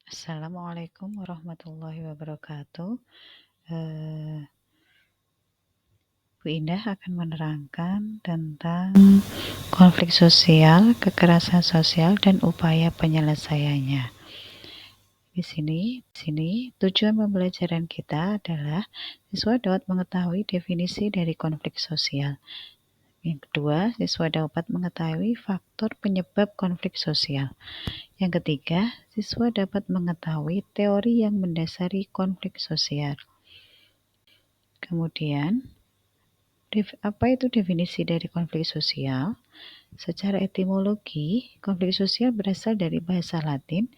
Assalamualaikum warahmatullahi wabarakatuh. Eh, Bu Indah akan menerangkan tentang konflik sosial, kekerasan sosial, dan upaya penyelesaiannya. Di sini tujuan pembelajaran kita adalah siswa dapat mengetahui definisi dari konflik sosial. Yang kedua, siswa dapat mengetahui faktor penyebab konflik sosial. Yang ketiga, siswa dapat mengetahui teori yang mendasari konflik sosial. Kemudian, apa itu definisi dari konflik sosial? Secara etimologi, konflik sosial berasal dari bahasa Latin,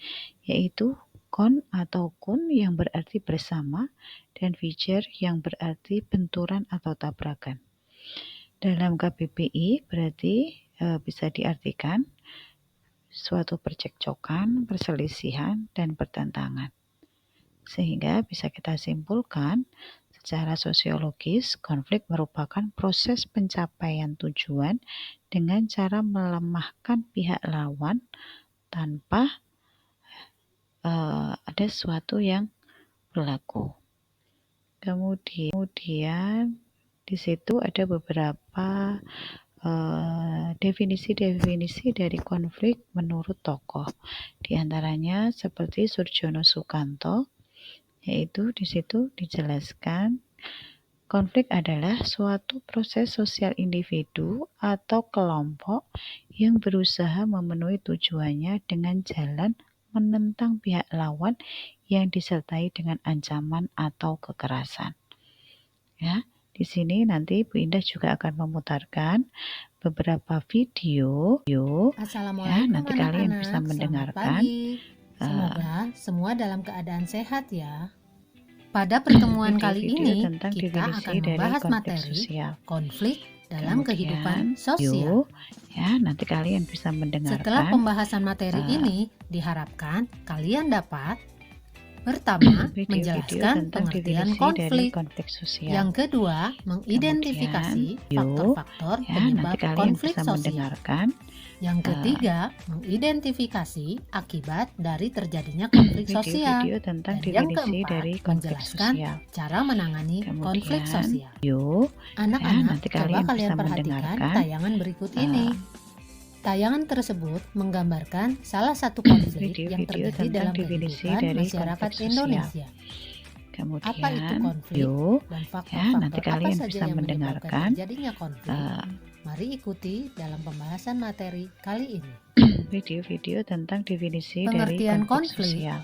yaitu kon atau kun yang berarti bersama, dan figer yang berarti benturan atau tabrakan. Dalam KBBI berarti bisa diartikan suatu percekcokan, perselisihan, dan pertentangan. Sehingga bisa kita simpulkan, secara sosiologis, konflik merupakan proses pencapaian tujuan dengan cara melemahkan pihak lawan tanpa ada sesuatu yang berlaku. Kemudian di situ ada beberapa definisi-definisi dari konflik menurut tokoh. Di antaranya seperti Surjono Sukanto, yaitu di situ dijelaskan konflik adalah suatu proses sosial individu atau kelompok yang berusaha memenuhi tujuannya dengan jalan menentang pihak lawan yang disertai dengan ancaman atau kekerasan. Ya, di sini nanti Bu Indah juga akan memutarkan beberapa video. Assalamualaikum nanti anak-anak, kalian bisa mendengarkan. selamat pagi. Semoga semua dalam keadaan sehat ya. Pada pertemuan kali ini kita akan membahas materi konflik dalam kehidupan sosial. Nanti kalian bisa mendengarkan. Setelah pembahasan materi ini, diharapkan kalian dapat pertama, menjelaskan pengertian konflik. Yang kedua, mengidentifikasi faktor-faktor penyebab konflik sosial. Yang ketiga, mengidentifikasi akibat dari terjadinya konflik sosial. Dan yang keempat, menjelaskan cara menangani konflik sosial. Anak-anak, coba kalian perhatikan tayangan berikut ini. Tayangan tersebut menggambarkan salah satu konflik yang terjadi dalam kehidupan masyarakat Indonesia. Apa itu konflik dan faktor-faktor apa saja yang menyebabkan terjadinya konflik? Mari ikuti dalam pembahasan materi kali ini. Video tentang definisi pengertian dari konflik sosial.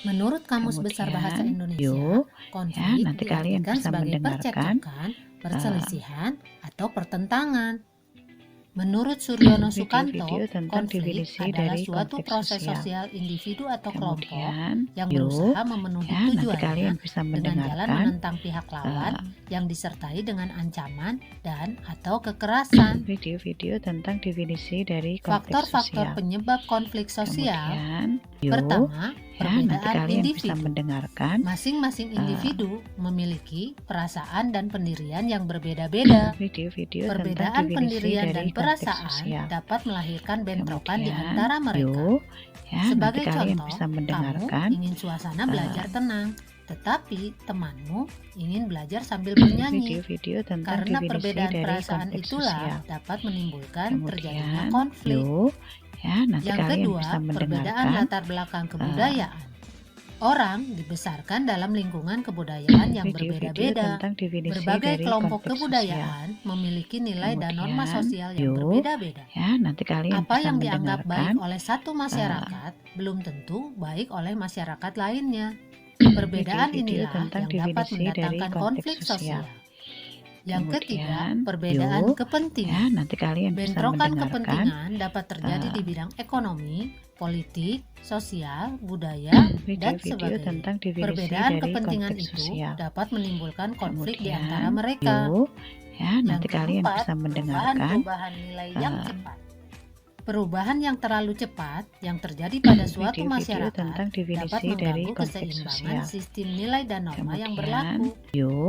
Menurut Kamus Besar Bahasa Indonesia, konflik diartikan sebagai percekcokan, perselisihan, atau pertentangan. Menurut Surjono Sukanto, konflik adalah suatu proses sosial individu atau kelompok yang berusaha memenuhi tujuannya dengan jalan menentang pihak lawan yang disertai dengan ancaman dan atau kekerasan. Video tentang definisi dari konflik faktor-faktor penyebab konflik sosial. Pertama, perbedaan individu. Masing-masing individu memiliki perasaan dan pendirian yang berbeda-beda. Perbedaan pendirian dan perasaan dapat melahirkan bentrokan di antara mereka. Sebagai contoh, kamu ingin suasana belajar tenang, tetapi temanmu ingin belajar sambil bernyanyi. Karena perbedaan perasaan itulah dapat menimbulkan terjadinya konflik. Yang kedua, perbedaan latar belakang kebudayaan. Orang dibesarkan dalam lingkungan kebudayaan yang berbeda-beda. Berbagai kelompok kebudayaan memiliki nilai dan norma sosial yang berbeda-beda. Apa yang dianggap baik oleh satu masyarakat belum tentu baik oleh masyarakat lainnya. Perbedaan inilah yang dapat mendatangkan konflik sosial. Yang ketiga, perbedaan kepentingan. Bentrokan kepentingan dapat terjadi di bidang ekonomi, politik, sosial, budaya, dan sebagainya. Perbedaan kepentingan itu dapat menimbulkan konflik di antara mereka. Yang keempat, perubahan nilai yang cepat. Perubahan yang terlalu cepat yang terjadi pada suatu Video-video masyarakat tentang dapat definisi dari mengganggu konteks keseimbangan sosial. sistem nilai dan norma yang Kemudian, berlaku.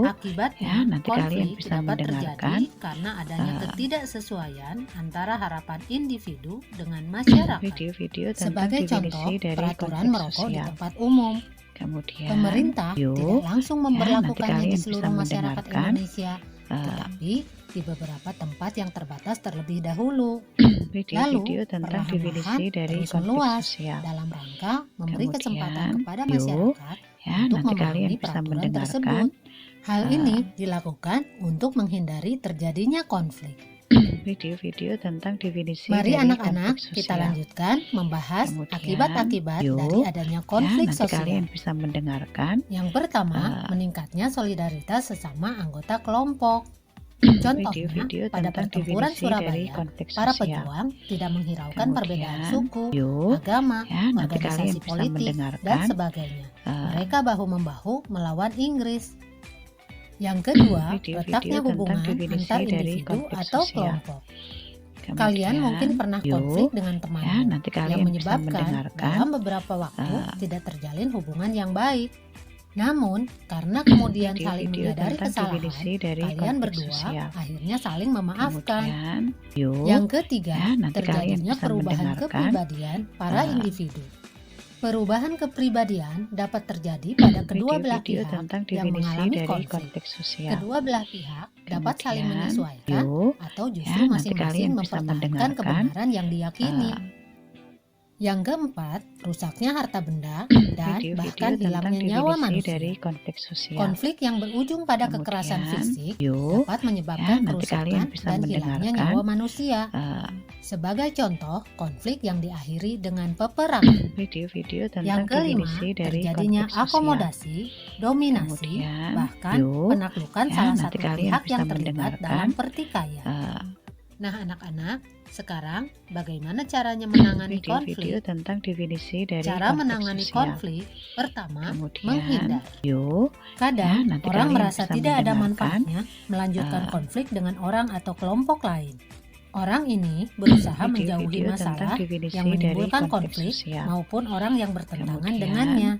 Akibatnya, nanti kalian konflik bisa dapat mendengarkan terjadi karena adanya ketidaksesuaian antara harapan individu dengan masyarakat. video-video tentang Sebagai contoh, definisi dari peraturan konteks merokok di sosial. tempat umum. Kemudian, Pemerintah tidak langsung nanti memberlakukannya di kalian seluruh bisa masyarakat mendengarkan Indonesia, tetapi di beberapa tempat yang terbatas terlebih dahulu. video-video Lalu, tentang definisi perlahan-lahan dari terus konteks meluas sosial. dalam rangka memberi kesempatan Kemudian, kepada masyarakat untuk nanti kalian memahami bisa peraturan mendengarkan tersebut. Hal ini dilakukan untuk menghindari terjadinya konflik. video-video tentang definisi Mari dari anak-anak, konteks kita sosial. lanjutkan membahas Kemudian, akibat-akibat dari adanya konflik nanti kalian sosial. bisa mendengarkan Yang pertama, meningkatnya solidaritas sesama anggota kelompok. Contohnya, video-video pada tentang pertempuran definisi dari Surabaya, konteks para sosial. pejuang tidak menghiraukan Kemudian, perbedaan suku, agama, nanti kalian organisasi bisa politik, dan mendengarkan sebagainya. Mereka bahu-membahu melawan Inggris. Yang kedua, video-video letaknya tentang hubungan definisi antar dari individu konteks atau sosial. kelompok. Kemudian, Kalian mungkin pernah konflik dengan temanmu nanti yang kalian bisa menyebabkan mendengarkan dalam beberapa waktu tidak terjalin hubungan yang baik. Namun, karena kemudian saling video-video menyadari tentang kesalahan, definisi dari kalian konteks berdua sosial. akhirnya saling memaafkan. Kemudian, Yang ketiga, nanti kalian terjadinya bisa perubahan mendengarkan kepribadian para individu. Perubahan kepribadian dapat terjadi pada kedua belah video-video pihak tentang yang definisi mengalami dari konflik. konteks sosial. Kedua belah pihak dapat saling Kemudian, menyesuaikan atau justru nanti masing-masing kalian bisa mempertahankan mendengarkan kebenaran yang diyakini. Yang keempat, rusaknya harta benda dan video-video bahkan tentang hilangnya nyawa definisi manusia. dari konteks sosial. Konflik yang berujung pada Kemudian, kekerasan fisik dapat menyebabkan nanti kalian kerusakan bisa dan hilangnya mendengarkan nyawa manusia. Sebagai contoh, konflik yang diakhiri dengan peperangan. video-video tentang Yang kelima, definisi dari terjadinya konteks sosial. akomodasi, dominasi, Kemudian, bahkan penaklukan salah nanti satu kalian pihak bisa yang terlibat mendengarkan, dalam pertikaian. Nah, anak-anak, sekarang bagaimana caranya menangani video-video konflik? tentang definisi dari Cara konteks menangani sosial. konflik, pertama, Kemudian, menghindar. Ya, Kadang nanti orang kalian merasa bisa tidak ada mendengarkan, manfaatnya melanjutkan konflik dengan orang atau kelompok lain. Orang ini berusaha menjauhi video-video tentang masalah definisi yang dari menimbulkan konteks konflik sosial. maupun orang yang bertentangan Kemudian, dengannya.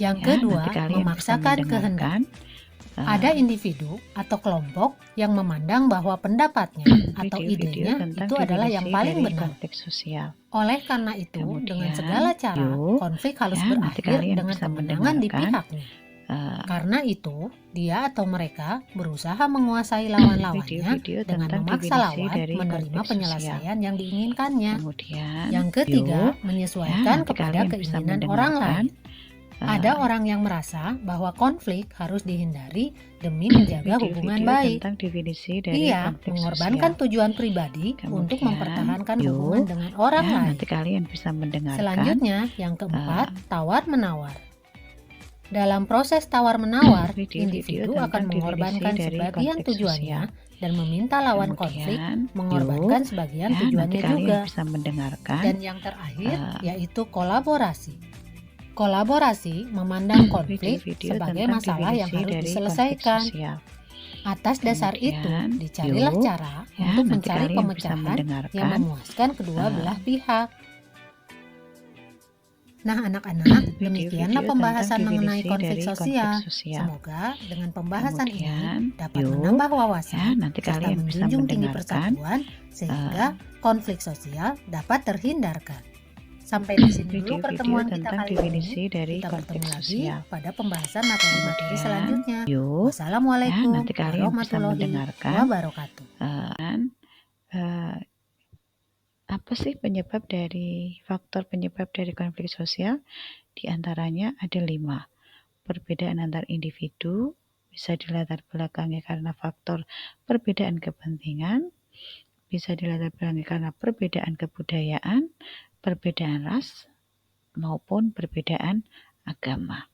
Yang Ya, kedua, nanti kalian bisa memaksakan kehendak. mendengarkan, Ada individu atau kelompok yang memandang bahwa pendapatnya atau video-video idenya tentang itu adalah yang definisi paling dari benar. konteks sosial. Oleh karena itu, Kemudian, dengan segala cara, konflik harus nanti berakhir kalian dengan bisa kemenangan di mendengarkan, pihaknya. Karena itu, dia atau mereka berusaha menguasai lawan-lawannya video-video dengan tentang memaksa definisi lawan dari menerima konteks penyelesaian yang diinginkannya. Kemudian, Yang ketiga, menyesuaikan nanti kepada kalian bisa keinginan orang mendengarkan, lain. Ada orang yang merasa bahwa konflik harus dihindari demi menjaga hubungan video-video baik. tentang definisi dari Ia konteks mengorbankan sosial. tujuan pribadi untuk Kemudian, mempertahankan hubungan dengan orang Ya, lain. nanti kalian bisa mendengarkan, Selanjutnya, yang keempat, tawar-menawar. Dalam proses tawar-menawar, video-video individu tentang akan mengorbankan definisi dari sebagian konteks tujuannya sosial. dan meminta lawan Kemudian, konflik mengorbankan sebagian nanti tujuannya kalian juga. bisa mendengarkan, Dan yang terakhir, yaitu kolaborasi. Kolaborasi memandang konflik video-video sebagai tentang masalah yang definisi harus dari diselesaikan. konteks sosial. Atas dasar itu, Kemudian, dicarilah cara ya, untuk nanti mencari kalian bisa pemecahan yang mendengarkan, memuaskan kedua belah pihak. Nah, anak-anak, demikianlah video-video pembahasan tentang mengenai definisi konflik dari sosial. konteks sosial. Semoga dengan pembahasan Kemudian, ini dapat menambah ya, wawasan nanti serta kalian bisa menjunjung tinggi mendengarkan, persatuan sehingga konflik sosial dapat terhindarkan. Sampai di sini dulu video-video pertemuan kita tentang kali definisi ini. dari Kita bertemu konteks lagi sosial. pada pembahasan materi-materi Kemudian, selanjutnya. ya, Wassalamualaikum nanti kalian bisa warahmatullahi mendengarkan, wabarakatuh. Apa sih faktor penyebab dari konflik sosial? Di antaranya ada 5. Perbedaan antar individu, bisa dilatar belakangi karena faktor perbedaan kepentingan, bisa dilatar belakangi karena perbedaan kebudayaan, perbedaan ras, maupun perbedaan agama.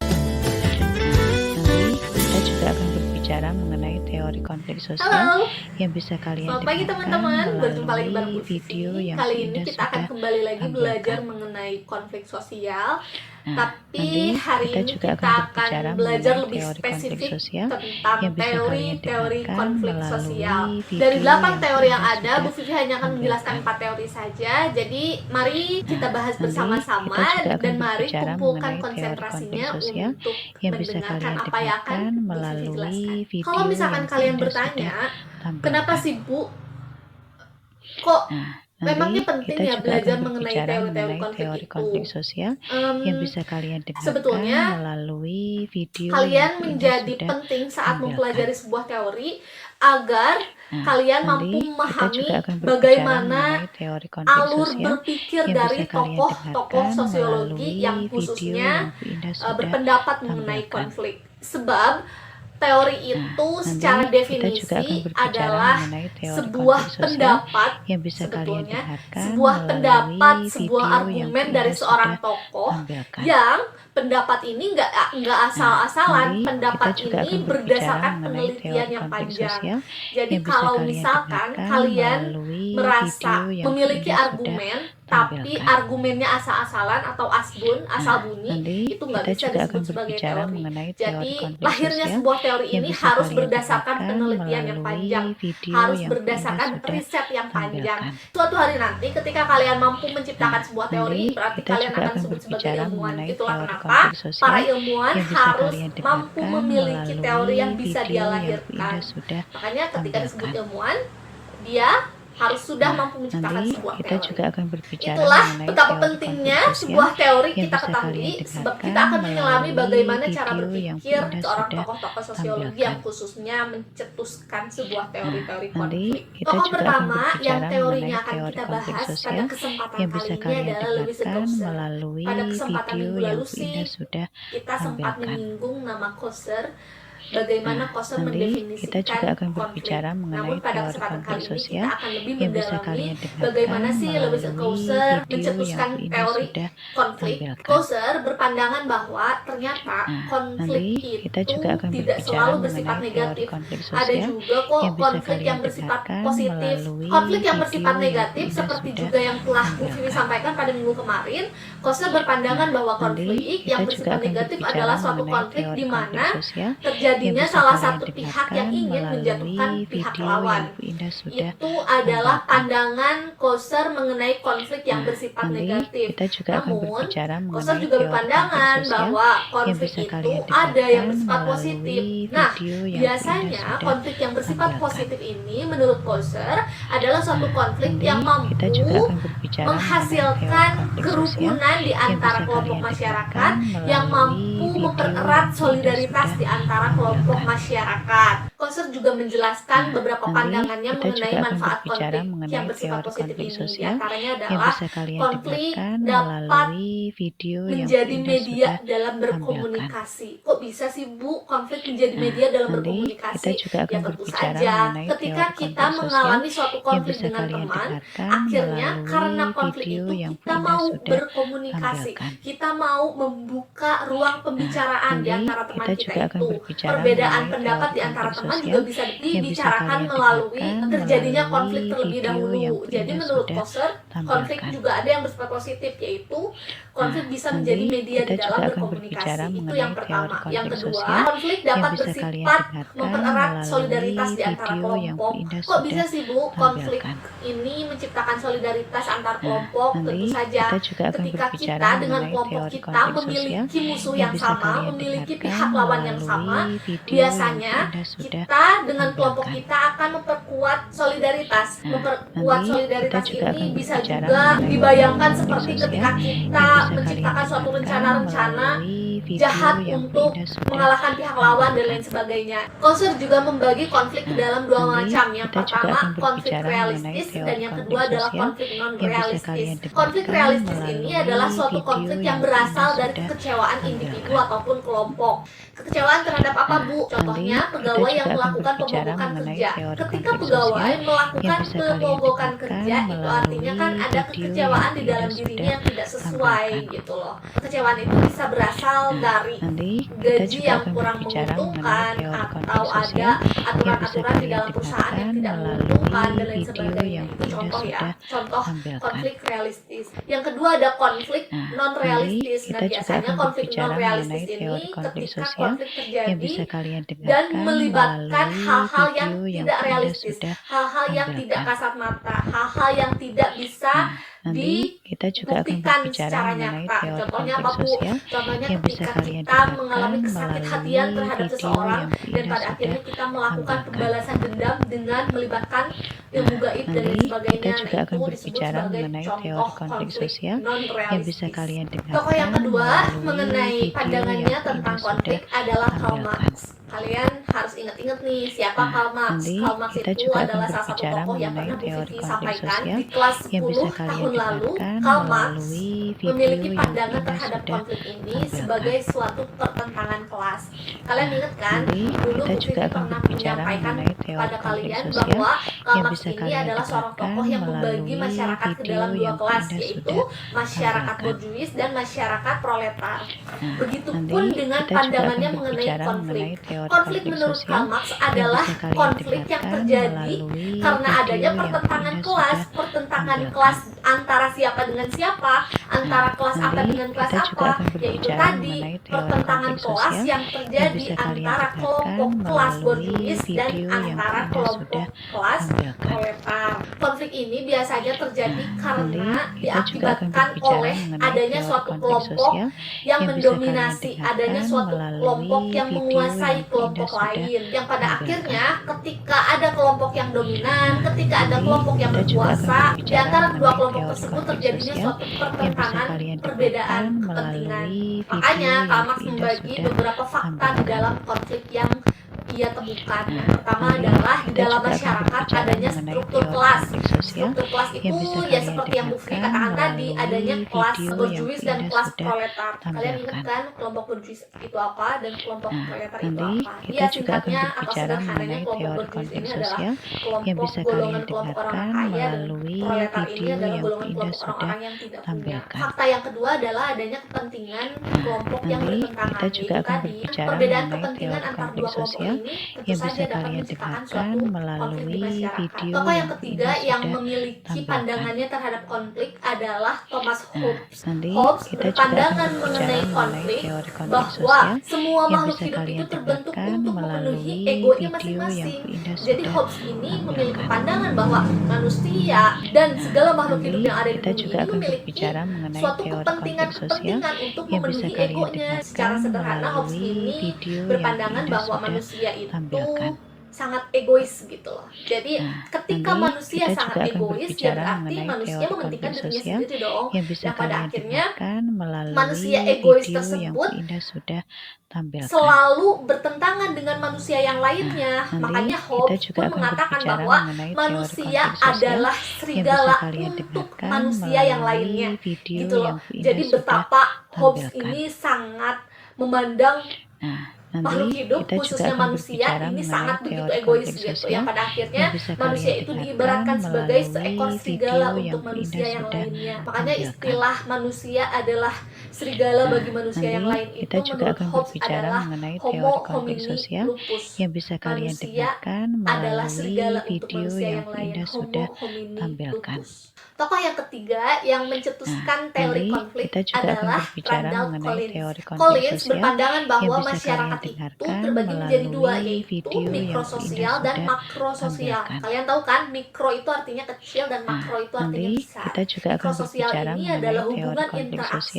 Nanti kita juga akan berbicara mengenai teori konflik sosial. Halo, yang bisa kalian selamat pagi dengarkan teman-teman. Berjumpa lagi bareng melalui Bu Sisi. video yang Kali ini Bunda kita akan sudah kembali lagi belajar tampilkan. mengenai mengenai konflik sosial. Nah, Tapi hari ini kita akan belajar lebih spesifik tentang teori-teori konflik sosial. Dari 8 teori yang ada, Bu Vivi hanya akan menjelaskan 4 teori saja. Jadi mari kita bahas bersama-sama dan mari kumpulkan konsentrasinya untuk mendengarkan apa yang akan Bu Vivi jelaskan. Kalau misalkan kalian bertanya, kenapa sih Bu, kok memangnya penting ya belajar mengenai teori-teori konflik sosial yang bisa kalian dengarkan sebetulnya melalui video kalian menjadi penting saat mempelajari sebuah teori agar kalian mampu memahami bagaimana alur berpikir dari tokoh-tokoh sosiologi yang khususnya berpendapat mengenai konflik. Sebab teori itu secara definisi adalah sebuah pendapat, sebetulnya sebuah pendapat, sebuah argumen dari seorang tokoh yang pendapat ini nggak asal-asalan. Pendapat ini berdasarkan penelitian yang panjang. Jadi kalau misalkan kalian merasa memiliki argumen tapi argumennya asal-asalan atau asbun, asal bunyi, itu nggak bisa disebut sebagai teori. Jadi lahirnya sebuah teori ini harus berdasarkan penelitian yang panjang, harus berdasarkan riset yang panjang. Suatu hari nanti ketika kalian mampu menciptakan sebuah teori, berarti kalian akan disebut sebagai ilmuwan. Itulah kenapa para ilmuwan harus mampu memiliki teori yang bisa dia lahirkan. Makanya ketika disebut ilmuwan, dia harus sudah mampu menciptakan sebuah teori. Itulah betapa pentingnya sebuah teori kita ketahui, sebab kita akan menyelami bagaimana cara berpikir seorang tokoh-tokoh sosiologi yang khususnya mencetuskan sebuah teori-teori konflik. Tokoh pertama yang teorinya akan kita bahas pada kesempatan kali ini adalah Lewis Coaser. Pada kesempatan minggu lalu sih kita sempat menyinggung nama Coaser, bagaimana Coaser mendefinisikan konflik. Namun pada kesempatan kali ini kita akan lebih mendalami bagaimana sih Lewis Coaser mencetuskan teori konflik. Coaser berpandangan bahwa ternyata konflik itu tidak selalu bersifat negatif. Ada juga kok konflik yang bersifat positif. Konflik yang bersifat negatif seperti juga yang telah Bu Vivi sampaikan pada minggu kemarin. Coaser berpandangan bahwa konflik yang bersifat negatif adalah suatu konflik di mana terjadinya salah satu pihak yang ingin menjatuhkan pihak lawan. Itu adalah pandangan Coaser mengenai konflik yang bersifat negatif. Namun, Coaser juga berpandangan bahwa konflik itu ada yang bersifat positif. Nah, biasanya konflik yang bersifat positif ini menurut Coaser adalah suatu konflik yang mampu menghasilkan kerukunan di antara kelompok masyarakat, yang mampu mempererat solidaritas di antara kelompok masyarakat. Coaser juga menjelaskan beberapa pandangannya mengenai manfaat konflik yang bersifat positif ini. Di antaranya adalah konflik dapat menjadi media dalam berkomunikasi. Kok bisa sih Bu konflik menjadi media dalam berkomunikasi? Ya tentu saja. Ketika kita mengalami suatu konflik dengan teman, akhirnya karena konflik itu kita mau berkomunikasi, kita mau membuka ruang pembicaraan di antara teman kita itu. Perbedaan pendapat di antara teman juga bisa dibicarakan melalui terjadinya konflik terlebih dahulu. Jadi menurut Coaser, konflik juga ada yang bersifat positif, yaitu konflik bisa menjadi media di dalam berkomunikasi. Itu yang pertama. Yang kedua, konflik dapat bersifat mempererat solidaritas di antara kelompok. Kok bisa sih Bu konflik ini menciptakan solidaritas antar kelompok? Tentu saja ketika kita dengan kelompok kita memiliki musuh yang sama, memiliki pihak lawan yang sama, biasanya kita dengan kelompok kita akan memperkuat solidaritas. Memperkuat solidaritas ini bisa juga dibayangkan seperti ketika kita menciptakan suatu rencana-rencana jahat untuk mengalahkan pihak lawan dan lain sebagainya. Coaser juga membagi konflik ke dalam dua macam. Yang pertama konflik realistis dan yang kedua adalah konflik non-realistis. Konflik realistis ini adalah suatu konflik yang berasal dari kekecewaan individu ataupun kelompok. Kekecewaan terhadap apa Bu? Contohnya pegawai yang yang melakukan pemogokan kerja. Ketika pegawai melakukan pemogokan kerja, itu artinya kan ada kekecewaan di dalam dirinya yang tidak sesuai gitu loh. Kekecewaan itu bisa berasal dari gaji yang kurang menguntungkan, atau ada aturan-aturan di dalam perusahaan yang tidak menguntungkan dan lain sebagainya. Itu contoh ya, contoh konflik realistis. Yang kedua ada konflik non realistis. Nah, biasanya konflik non realistis ini ketika konflik terjadi dan melibatkan hal-hal yang tidak realistis, hal-hal yang tidak kasat mata, hal-hal yang tidak bisa dibuktikan secara nyata. Contohnya apa, Bu? Contohnya ketika kita mengalami kesakit hatian terhadap seseorang dan pada akhirnya kita melakukan pembalasan dendam dengan melibatkan ilmu gaib dan lain sebagainya. Nah, itu disebut sebagai contoh konflik non realistis. Tokoh yang kedua mengenai pandangannya tentang konflik adalah Karl Marx. Kalian harus ingat-ingat nih, siapa Karl Marx? Karl Marx itu adalah salah satu tokoh yang pernah Bu Vivi sampaikan di kelas 10 tahun lalu. Karl Marx memiliki pandangan terhadap konflik ini sebagai suatu pertentangan kelas. Kalian ingat kan? Dulu Bu Vivi pernah menyampaikan pada kalian bahwa Karl Marx ini adalah seorang tokoh yang membagi masyarakat ke dalam dua kelas, yaitu masyarakat borjuis dan masyarakat proletar. Begitupun dengan pandangannya mengenai konflik. Konflik menurut Karl Marx adalah konflik yang terjadi karena adanya pertentangan kelas antara siapa dengan siapa, antara kelas apa dengan kelas apa, yaitu tadi pertentangan kelas yang terjadi antara kelompok kelas borjuis dan antara kelompok kelas proletar. Konflik ini biasanya terjadi karena diakibatkan oleh adanya suatu kelompok yang mendominasi, adanya suatu kelompok yang menguasai kelompok lain, yang pada akhirnya ketika ada kelompok yang dominan, ketika ada kelompok yang berkuasa, di antara kedua kelompok tersebut terjadinya suatu pertentangan, perbedaan kepentingan. Makanya Karl Marx membagi beberapa fakta di dalam konflik yang ia temukan. Yang pertama adalah di dalam masyarakat adanya struktur kelas. Struktur kelas itu ya seperti yang Bu Fri katakan tadi, adanya kelas borjuis dan kelas proletar. Kalian ingat kan kelompok borjuis itu apa dan kelompok proletar itu apa? Ya, singkatnya atau sederhananya kelompok borjuis ini adalah kelompok golongan kelompok orang kaya, dan proletar ini adalah golongan kelompok orang-orang yang tidak punya. Fakta yang kedua adalah adanya kepentingan kelompok yang bertentangan. Yaitu tadi perbedaan kepentingan antara dua kelompok ini tentu saja dapat menciptakan suatu konflik di masyarakat. Tokoh yang ketiga yang memiliki pandangannya terhadap konflik adalah Thomas Hobbes. Hobbes berpandangan mengenai konflik bahwa semua makhluk hidup itu terbentuk untuk memenuhi egonya masing-masing. Jadi Hobbes ini memiliki pandangan bahwa manusia dan segala makhluk hidup yang ada di bumi ini memiliki suatu kepentingan untuk memenuhi egonya. Secara sederhana Hobbes ini berpandangan bahwa manusia itu sangat egois gitu loh. Jadi ketika manusia sangat egois, ya berarti manusia mementingkan dirinya sendiri dong. Yang pada akhirnya manusia egois tersebut selalu bertentangan dengan manusia yang lainnya. Makanya Hobbes pun mengatakan bahwa manusia adalah serigala untuk manusia yang lainnya. Gitu loh. Jadi betapa Hobbes ini sangat memandang makhluk hidup, khususnya manusia, ini sangat begitu egois gitu. Yang pada akhirnya manusia itu diibaratkan sebagai seekor serigala untuk manusia yang lainnya. Makanya istilah manusia adalah serigala bagi manusia yang lain itu menurut Hobbes adalah homo homini lupus. Manusia adalah serigala untuk manusia yang lain, homo homini lupus. Tokoh yang ketiga yang mencetuskan teori konflik adalah Randall Collins. Collins berpandangan bahwa masyarakat itu terbagi menjadi dua, yaitu mikrososial dan makrososial. Kalian tahu kan, mikro itu artinya kecil dan makro itu artinya besar. Mikrososial ini adalah hubungan interaksi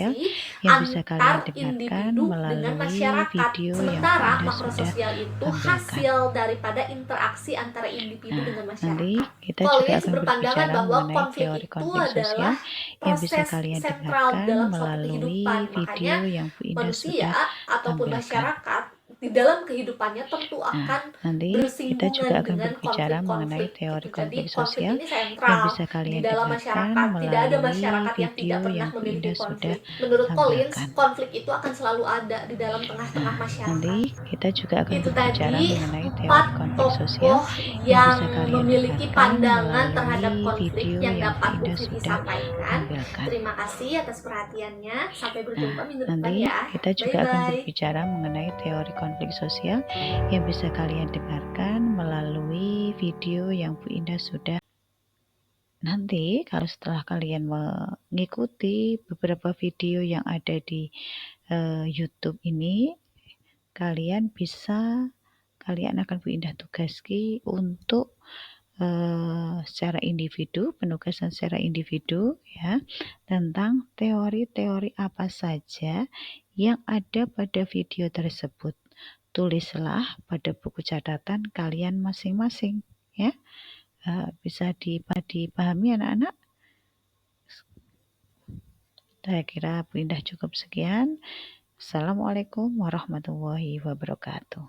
antar individu dengan masyarakat, sementara makrososial itu hasil daripada interaksi antara individu dengan masyarakat. Collins berpandangan bahwa konflik itu adalah proses sentral dalam suatu kehidupan. Makanya manusia ataupun masyarakat di dalam kehidupannya tentu akan nanti kita juga bersinggungan akan dengan berbicara mengenai konflik-konflik teori gitu. Jadi konflik konflik sosial ini yang sentral bisa di kalian dalam dengarkan masyarakat. Tidak ada melalui masyarakat yang tidak video pernah yang Bu memiliki Indah sudah konflik. Menurut Collins, tampilkan. konflik itu akan selalu ada di dalam tengah-tengah masyarakat. Nanti kita juga akan Itu berbicara tadi mengenai 4 teori konflik sosial tokoh yang bisa yang kalian memiliki dengarkan pandangan terhadap melalui konflik video yang yang Bu dapat Bu Indah Vivi sudah sampaikan. tampilkan. Terima kasih atas perhatiannya. Sampai berjumpa minggu depan Nanti ya. kita juga akan Bye-bye. berbicara mengenai teori konflik sosial yang bisa kalian dengarkan melalui video yang Bu Indah sudah. Nanti kalau setelah kalian mengikuti beberapa video yang ada di YouTube ini, kalian akan Bu Indah tugasi untuk secara individu, penugasan secara individu ya, tentang teori-teori apa saja yang ada pada video tersebut. Tulislah pada buku catatan kalian masing-masing ya. Bisa dipahami anak-anak? Saya kira Bu Indah cukup sekian. Assalamualaikum warahmatullahi wabarakatuh.